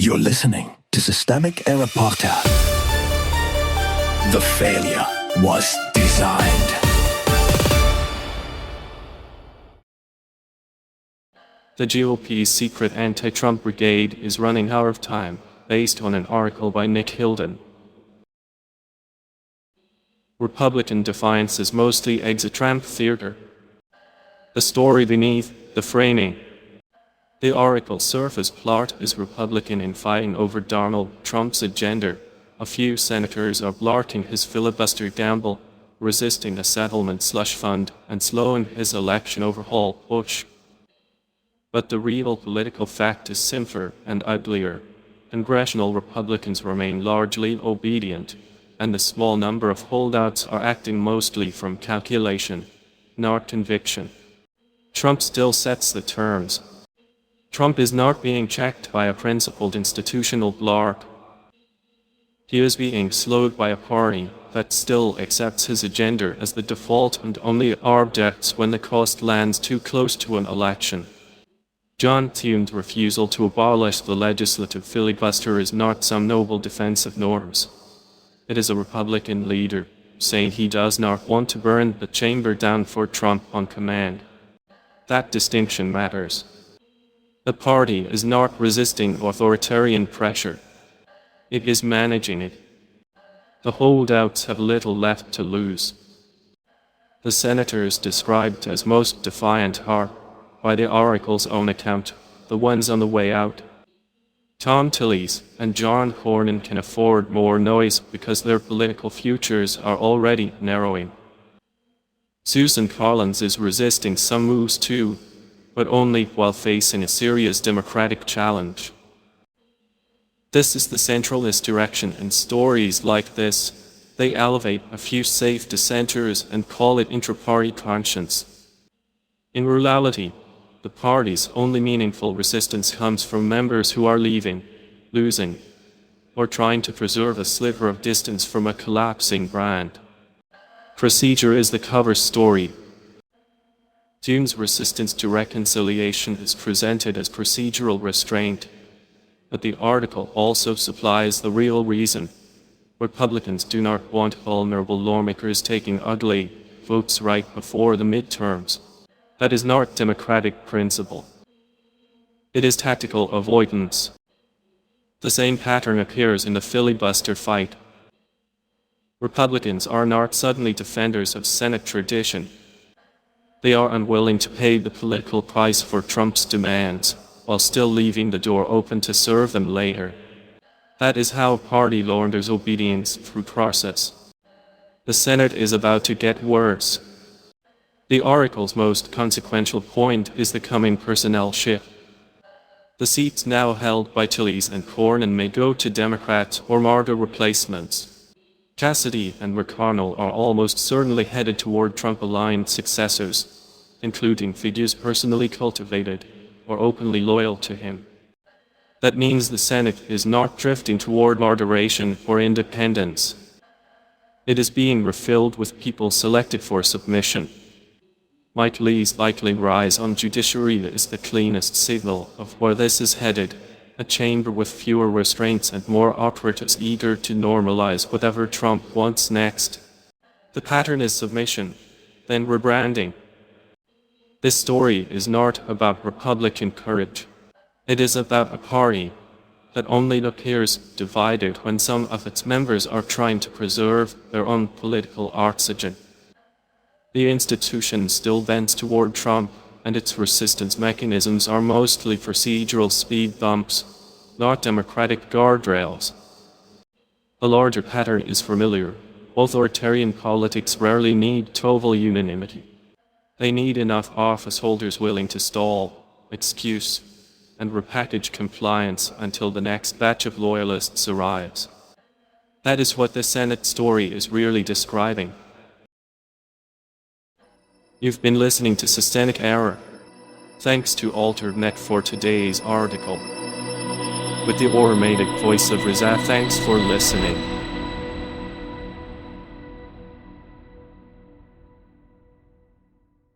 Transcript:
You're listening to Systemic Era Podcast. The failure was designed. The GOP's secret anti-Trump brigade is running out of time, based on an article by Nick Hilden. Republican Defiance is mostly exit-Trump theater. The story beneath the framing. The article surface plot is Republican infighting over Donald Trump's agenda. A few senators are blocking his filibuster gamble, resisting a settlement slush fund, and slowing his election overhaul push. But the real political fact is simpler and uglier. Congressional Republicans remain largely obedient, and the small number of holdouts are acting mostly from calculation, not conviction. Trump still sets the terms. Trump is not being checked by a principled institutional bloc. He is being slowed by a party that still accepts his agenda as the default and only objects when the cost lands too close to an election. John Thune's refusal to abolish the legislative filibuster is not some noble defense of norms. It is a Republican leader saying he does not want to burn the chamber down for Trump on command. That distinction matters. The party is not resisting authoritarian pressure. It is managing it. The holdouts have little left to lose. The senators described as most defiant are, by the oracle's own account, the ones on the way out. Tom Tillis and John Cornyn can afford more noise because their political futures are already narrowing. Susan Collins is resisting some moves too, but only while facing a serious democratic challenge. This is the centralist direction, and stories like this, they elevate a few safe dissenters and call it intra-party conscience. In reality, the party's only meaningful resistance comes from members who are leaving, losing, or trying to preserve a sliver of distance from a collapsing brand. Procedure is the cover story. Thune's resistance to reconciliation is presented as procedural restraint, but the article also supplies the real reason. Republicans do not want vulnerable lawmakers taking ugly votes right before the midterms. That is not democratic principle. It is tactical avoidance. The same pattern appears in the filibuster fight. Republicans are not suddenly defenders of Senate tradition. They are unwilling to pay the political price for Trump's demands, while still leaving the door open to serve them later. That is how a party launders obedience through process. The Senate is about to get worse. The article's most consequential point is the coming personnel shift. The seats now held by Tillis and Cornyn may go to Democrats or MAGA replacements. Cassidy and McConnell are almost certainly headed toward Trump-aligned successors, including figures personally cultivated or openly loyal to him. That means the Senate is not drifting toward moderation or independence. It is being refilled with people selected for submission. Mike Lee's likely rise on judiciary is the cleanest signal of where this is headed. A chamber with fewer restraints and more operatives eager to normalize whatever Trump wants next. The pattern is submission, then rebranding. This story is not about Republican courage. It is about a party that only appears divided when some of its members are trying to preserve their own political oxygen. The institution still bends toward Trump, and its resistance mechanisms are mostly procedural speed bumps, not democratic guardrails. The larger pattern is familiar. Authoritarian politics rarely need total unanimity. They need enough office holders willing to stall, excuse, and repackage compliance until the next batch of loyalists arrives. That is what the Senate story is really describing. You've been listening to Systemic Era. Thanks to AlterNet for today's article. With the automated voice of Riza, thanks for listening.